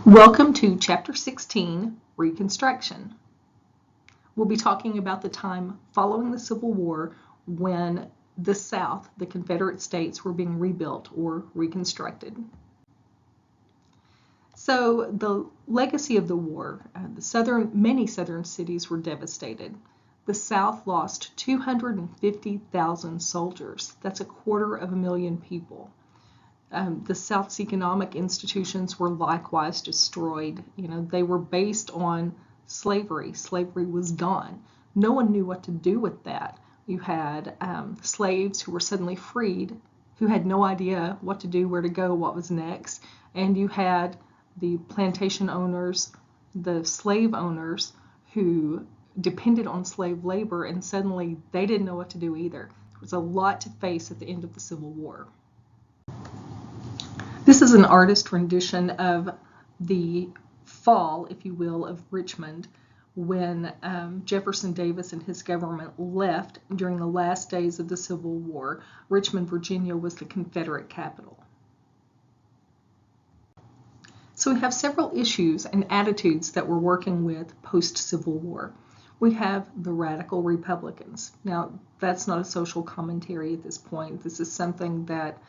Welcome to Chapter 16, Reconstruction. We'll be talking about the time following the Civil War when the South, the Confederate States, were being rebuilt or reconstructed. So the legacy of the war, many southern cities were devastated. The South lost 250,000 soldiers. That's 250,000 people. The South's economic institutions were likewise destroyed. They were based on slavery. Slavery was gone. No one knew what to do with that. You had slaves who were suddenly freed, who had no idea what to do, where to go, what was next. And you had the plantation owners, the slave owners, who depended on slave labor, and suddenly they didn't know what to do either. There was a lot to face at the end of the Civil War. This is an artist rendition of the fall, if you will, of Richmond when Jefferson Davis and his government left during the last days of the Civil War. Richmond, Virginia was the Confederate capital. So we have several issues and attitudes that we're working with post-Civil War. We have the radical Republicans. Now, that's not a social commentary at this point. This is something that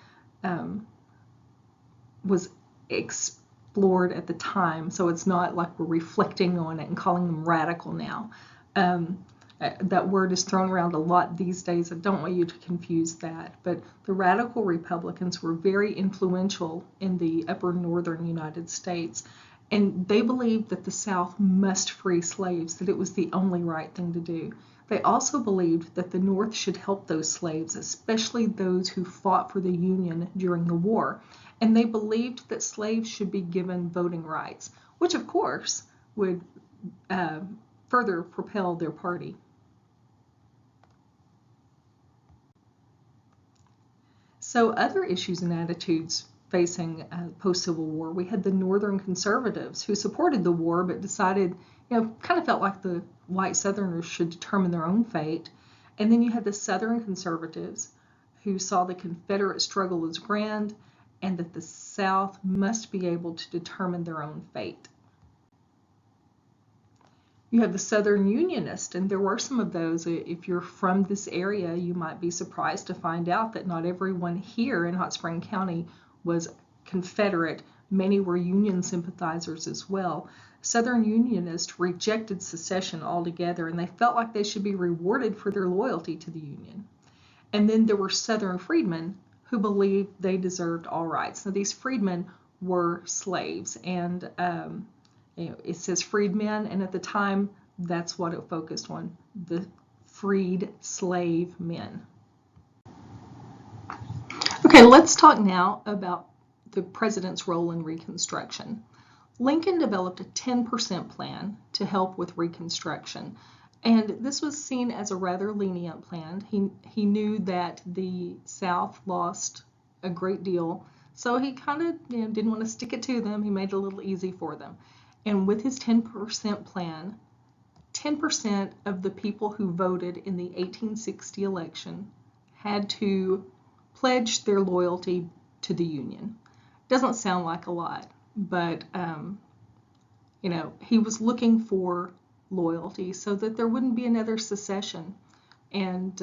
was explored at the time, so it's not like we're reflecting on it and calling them radical now. That word is thrown around a lot these days. I don't want you to confuse that, but the radical Republicans were very influential in the upper northern United States, and they believed that the South must free slaves, that it was the only right thing to do. They also believed that the North should help those slaves, especially those who fought for the Union during the war. And they believed that slaves should be given voting rights, which of course would further propel their party. So other issues and attitudes facing post-Civil War, we had the Northern conservatives who supported the war but decided, kind of felt like the white Southerners should determine their own fate. And then you had the Southern conservatives who saw the Confederate struggle as grand and that the South must be able to determine their own fate. You have the Southern Unionists, and there were some of those. If you're from this area, you might be surprised to find out that not everyone here in Hot Spring County was Confederate. Many were Union sympathizers as well. Southern Unionists rejected secession altogether, and they felt like they should be rewarded for their loyalty to the Union. And then there were Southern freedmen who believed they deserved all rights. Now, these freedmen were slaves, and it says freedmen, and at the time, that's what it focused on, the freed slave men. Okay, let's talk now about the president's role in Reconstruction. Lincoln developed a 10% plan to help with Reconstruction, and this was seen as a rather lenient plan. He knew that the South lost a great deal, so he kind of didn't want to stick it to them. He made it a little easy for them. And with his 10% plan, 10% of the people who voted in the 1860 election had to pledge their loyalty to the Union. Doesn't sound like a lot, but he was looking for loyalty so that there wouldn't be another secession. And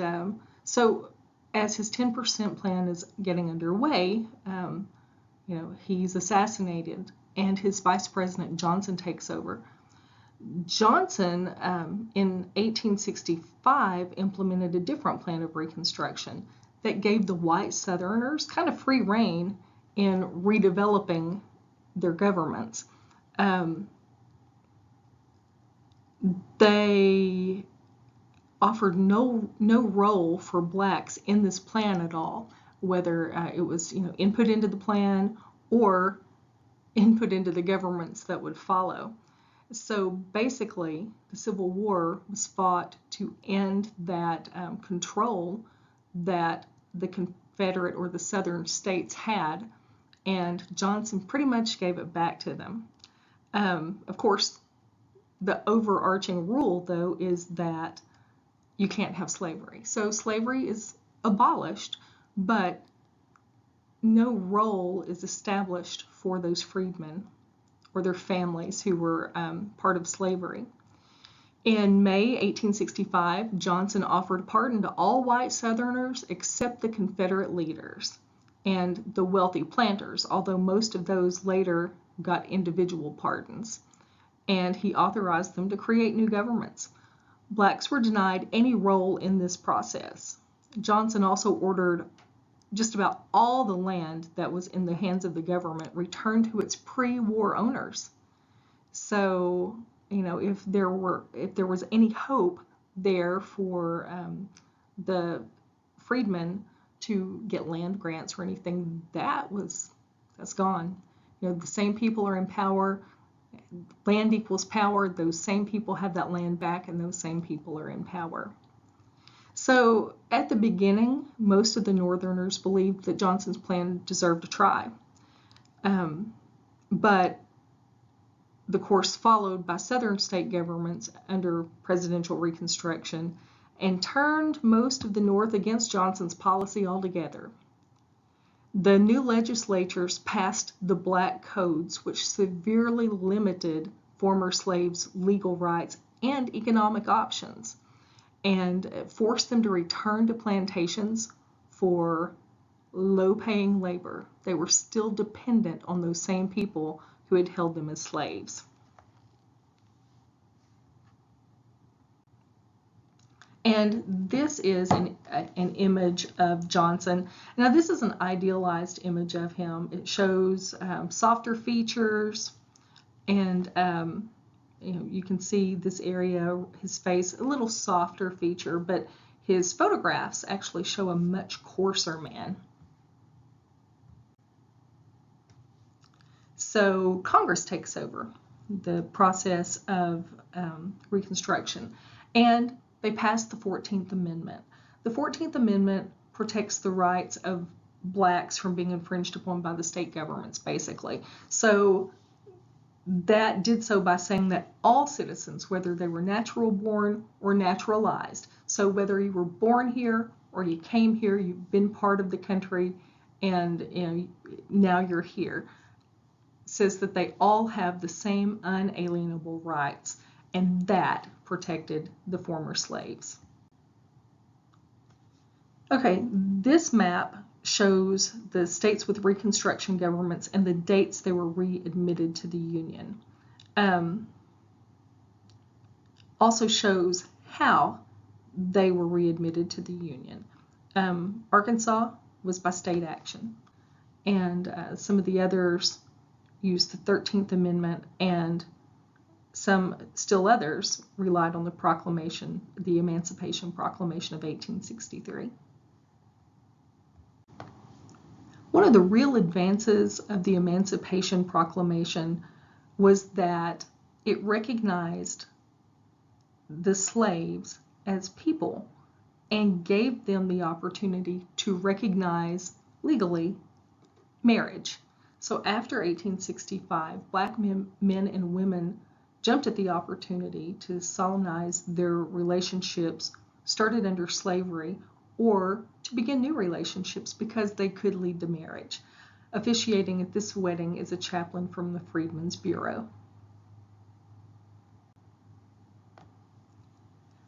so as his 10% plan is getting underway, he's assassinated, and his vice president Johnson takes over. Johnson, in 1865, implemented a different plan of Reconstruction that gave the white Southerners kind of free rein in redeveloping their governments. They offered no role for blacks in this plan at all, whether it was input into the plan or input into the governments that would follow. So basically, the Civil War was fought to end that control that the Confederate or the Southern states had, and Johnson pretty much gave it back to them. Of course, the overarching rule, though, is that you can't have slavery. So slavery is abolished, but no role is established for those freedmen or their families who were part of slavery. In May 1865, Johnson offered pardon to all white Southerners except the Confederate leaders and the wealthy planters, although most of those later got individual pardons. And he authorized them to create new governments. Blacks were denied any role in this process. Johnson also ordered just about all the land that was in the hands of the government returned to its pre-war owners. So, if there was any hope there for the freedmen to get land grants or anything, that's gone. The same people are in power. Land equals power. Those same people have that land back, and those same people are in power. So at the beginning, most of the Northerners believed that Johnson's plan deserved a try. But the course followed by Southern state governments under presidential Reconstruction and turned most of the North against Johnson's policy altogether. The new legislatures passed the Black Codes, which severely limited former slaves' legal rights and economic options, and forced them to return to plantations for low-paying labor. They were still dependent on those same people who had held them as slaves. And this is an image of Johnson. Now, this is an idealized image of him. It shows softer features, and you can see this area, his face, a little softer feature, but his photographs actually show a much coarser man. So Congress takes over the process of Reconstruction, and they passed the 14th Amendment. The 14th Amendment protects the rights of blacks from being infringed upon by the state governments, basically. So that did so by saying that all citizens, whether they were natural born or naturalized, so whether you were born here or you came here, you've been part of the country, and now you're here, says that they all have the same unalienable rights, and that protected the former slaves. Okay, this map shows the states with Reconstruction governments and the dates they were readmitted to the Union. Also shows how they were readmitted to the Union. Arkansas was by state action, and some of the others used the 13th Amendment, and some still others relied on the proclamation, the Emancipation Proclamation of 1863. One of the real advances of the Emancipation Proclamation was that it recognized the slaves as people and gave them the opportunity to recognize legally marriage. So after 1865, black men and women jumped at the opportunity to solemnize their relationships started under slavery, or to begin new relationships because they could lead to marriage. Officiating at this wedding is a chaplain from the Freedmen's Bureau.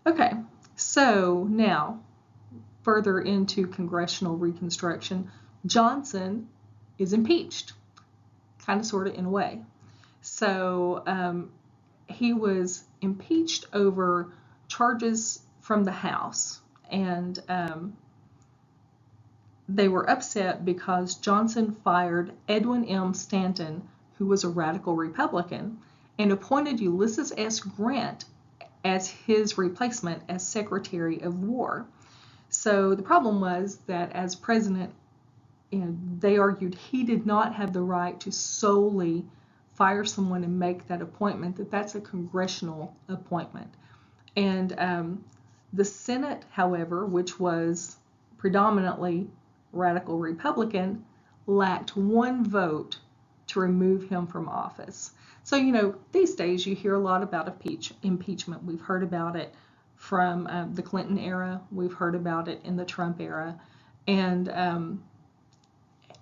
Okay, so now, further into congressional Reconstruction, Johnson is impeached, kind of, sort of, in a way. So he was impeached over charges from the House, and they were upset because Johnson fired Edwin M. Stanton, who was a radical Republican, and appointed Ulysses S. Grant as his replacement as Secretary of War. So the problem was that as president, they argued he did not have the right to solely fire someone and make that appointment, that's a congressional appointment. And the Senate, however, which was predominantly radical Republican, lacked one vote to remove him from office. So, these days you hear a lot about impeachment. We've heard about it from the Clinton era. We've heard about it in the Trump era. And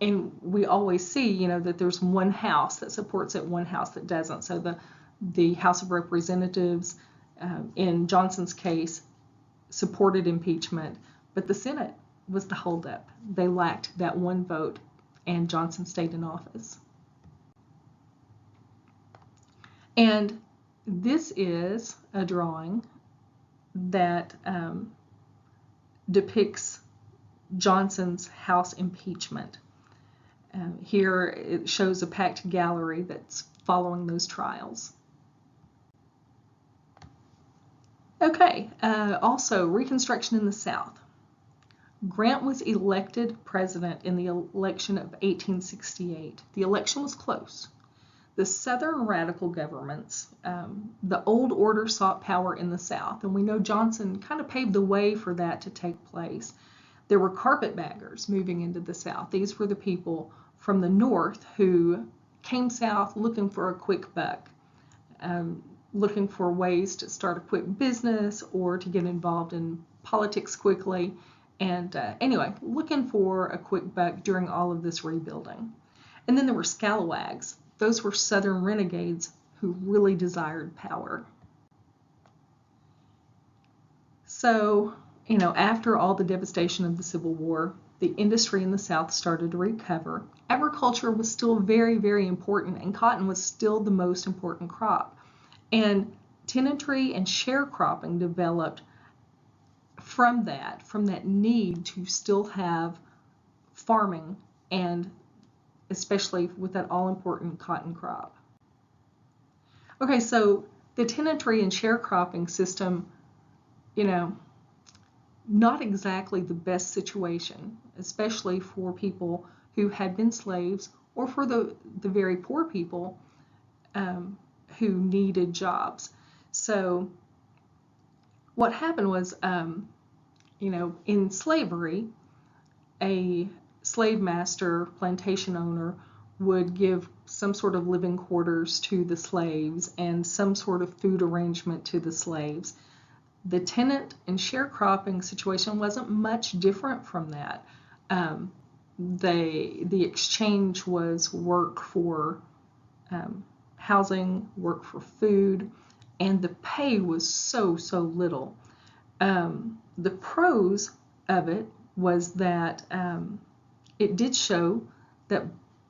and we always see, that there's one house that supports it, one house that doesn't. So the House of Representatives, in Johnson's case, supported impeachment, but the Senate was the holdup. They lacked that one vote, and Johnson stayed in office. And this is a drawing that depicts Johnson's House impeachment. Here it shows a packed gallery that's following those trials. Okay, also Reconstruction in the South. Grant was elected president in the election of 1868. The election was close. The Southern radical governments, the old order sought power in the South, and we know Johnson kind of paved the way for that to take place. There were carpetbaggers moving into the South. These were the people from the North who came south looking for a quick buck, looking for ways to start a quick business or to get involved in politics quickly. And anyway, looking for a quick buck during all of this rebuilding. And then there were scalawags. Those were Southern renegades who really desired power. So, after all the devastation of the Civil War, the industry in the South started to recover. Agriculture was still very, very important, and cotton was still the most important crop. And tenantry and sharecropping developed from that need to still have farming, and especially with that all-important cotton crop. Okay, so the tenantry and sharecropping system, not exactly the best situation, especially for people who had been slaves or for the very poor people who needed jobs. So what happened was, in slavery, a slave master, plantation owner, would give some sort of living quarters to the slaves and some sort of food arrangement to the slaves. The tenant and sharecropping situation wasn't much different from that. The exchange was work for housing, work for food, and the pay was so little. The pros of it was that it did show that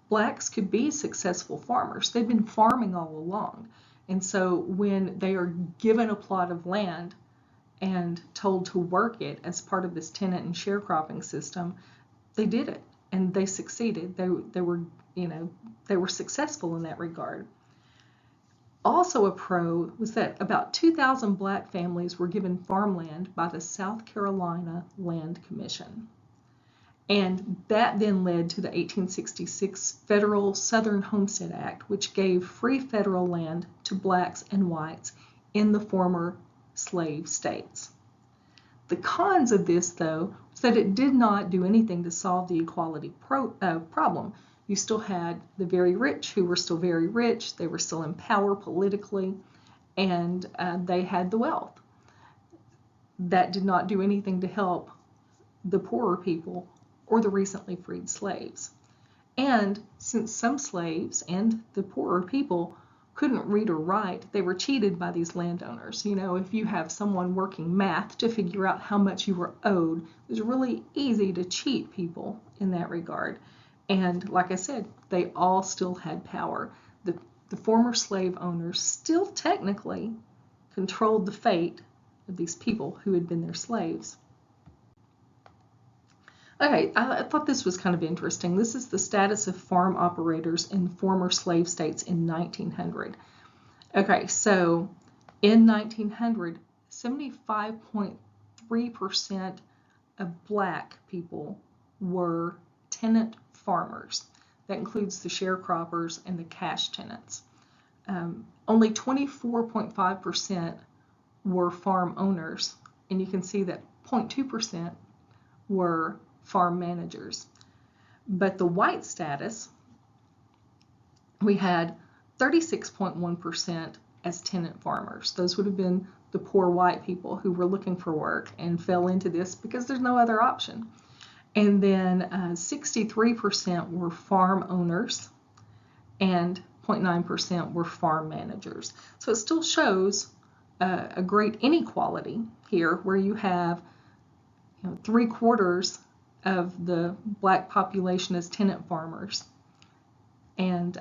blacks could be successful farmers. They've been farming all along. And so when they are given a plot of land and told to work it as part of this tenant and sharecropping system, they did it and they succeeded. They were successful in that regard. Also a pro was that about 2,000 black families were given farmland by the South Carolina Land Commission. And that then led to the 1866 Federal Southern Homestead Act, which gave free federal land to blacks and whites in the former slave states. The cons of this, though, was that it did not do anything to solve the equality problem. You still had the very rich who were still very rich, they were still in power politically, and they had the wealth. That did not do anything to help the poorer people or the recently freed slaves. And since some slaves and the poorer people couldn't read or write, they were cheated by these landowners. If you have someone working math to figure out how much you were owed, it was really easy to cheat people in that regard. And like I said, they all still had power. The former slave owners still technically controlled the fate of these people who had been their slaves. Okay, I thought this was kind of interesting. This is the status of farm operators in former slave states in 1900. Okay, so in 1900, 75.3% of black people were tenant farmers. That includes the sharecroppers and the cash tenants. Only 24.5% were farm owners, and you can see that 0.2% were farm managers. But the white status, we had 36.1% as tenant farmers. Those would have been the poor white people who were looking for work and fell into this because there's no other option. And then 63% were farm owners, and 0.9% were farm managers. So it still shows a great inequality here, where you have 3/4 of the black population as tenant farmers, and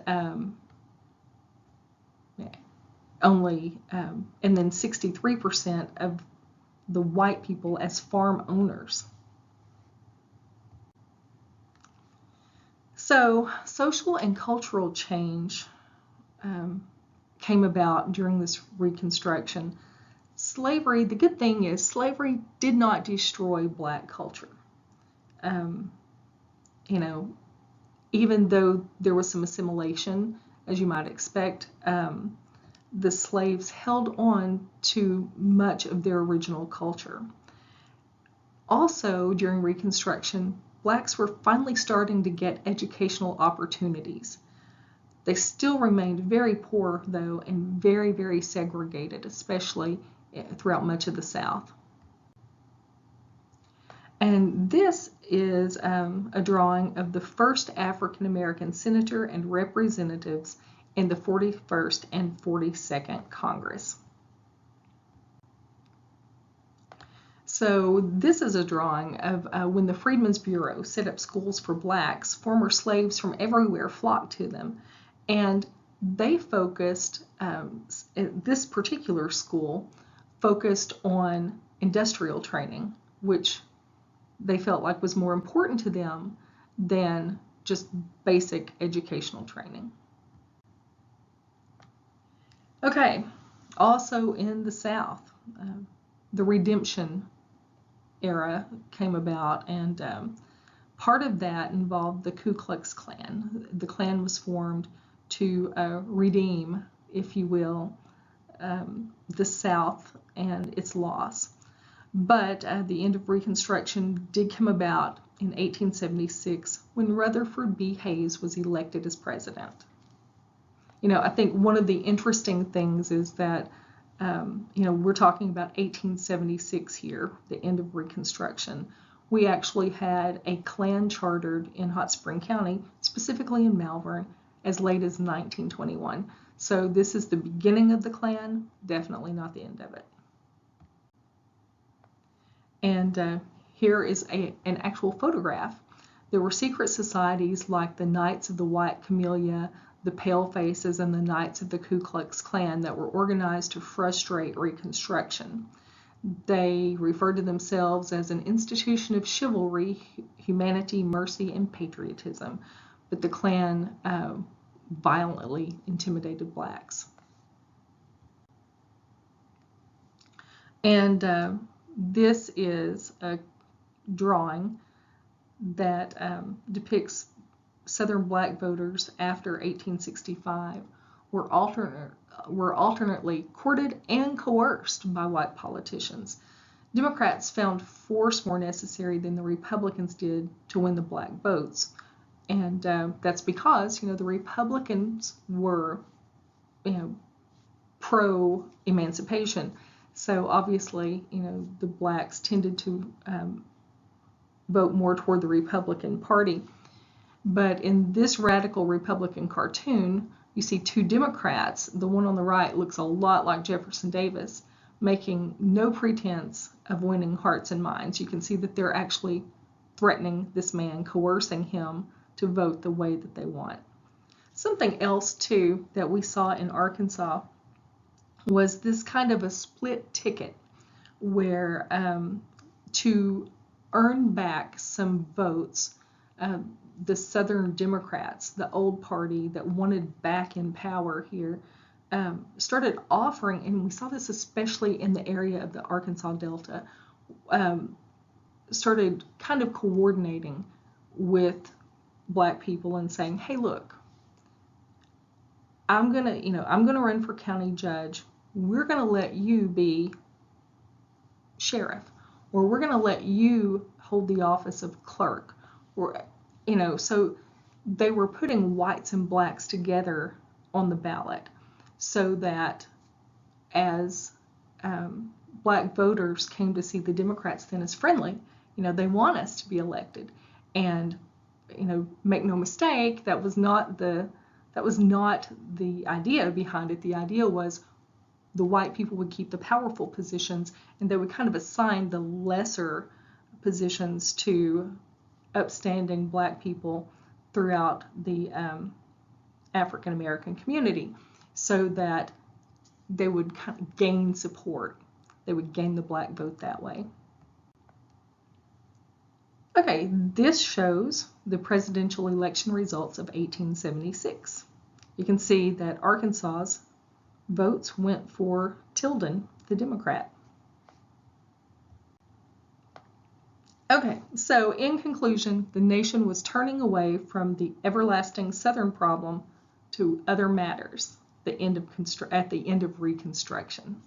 and then 63% of the white people as farm owners. So social and cultural change came about during this Reconstruction. Slavery, the good thing is slavery did not destroy black culture. Even though there was some assimilation, as you might expect, the slaves held on to much of their original culture. Also, during Reconstruction, blacks were finally starting to get educational opportunities. They still remained very poor, though, and very, very segregated, especially throughout much of the South. And this is a drawing of the first African American senator and representatives in the 41st and 42nd Congress. So this is a drawing of when the Freedmen's Bureau set up schools for blacks. Former slaves from everywhere flocked to them, and they focused, this particular school focused on industrial training, which they felt like was more important to them than just basic educational training. Okay, also in the South, the Redemption era came about, and part of that involved the Ku Klux Klan. The Klan was formed to redeem, if you will, the South and its loss. But the end of Reconstruction did come about in 1876 when Rutherford B. Hayes was elected as president. I think one of the interesting things is that, we're talking about 1876 here, the end of Reconstruction. We actually had a Klan chartered in Hot Spring County, specifically in Malvern, as late as 1921. So this is the beginning of the Klan, definitely not the end of it. And here is an actual photograph. There were secret societies like the Knights of the White Camellia, the Pale Faces, and the Knights of the Ku Klux Klan that were organized to frustrate Reconstruction. They referred to themselves as an institution of chivalry, humanity, mercy, and patriotism. But the Klan violently intimidated blacks. And this is a drawing that depicts Southern black voters after 1865 were alternately courted and coerced by white politicians. Democrats found force more necessary than the Republicans did to win the black votes. And that's because, the Republicans were, pro-emancipation. So obviously, the blacks tended to vote more toward the Republican Party. But in this radical Republican cartoon, you see two Democrats. The one on the right looks a lot like Jefferson Davis, making no pretense of winning hearts and minds. You can see that they're actually threatening this man, coercing him to vote the way that they want. Something else, too, that we saw in Arkansas was this kind of a split ticket where to earn back some votes, the Southern Democrats, the old party that wanted back in power here, started offering, and we saw this especially in the area of the Arkansas Delta, started kind of coordinating with black people and saying, hey, look, I'm gonna run for county judge. We're gonna let you be sheriff, or we're gonna let you hold the office of clerk, or so they were putting whites and blacks together on the ballot so that as black voters came to see the Democrats then as friendly, They want us to be elected. And, make no mistake, that was not the idea behind it. The idea was the white people would keep the powerful positions, and they would kind of assign the lesser positions to upstanding black people throughout the African American community, so that they would kind of gain support. They would gain the black vote that way. Okay, this shows the presidential election results of 1876. You can see that Arkansas's votes went for Tilden, the Democrat. Okay, so in conclusion, the nation was turning away from the everlasting Southern problem to other matters at the end of Reconstruction.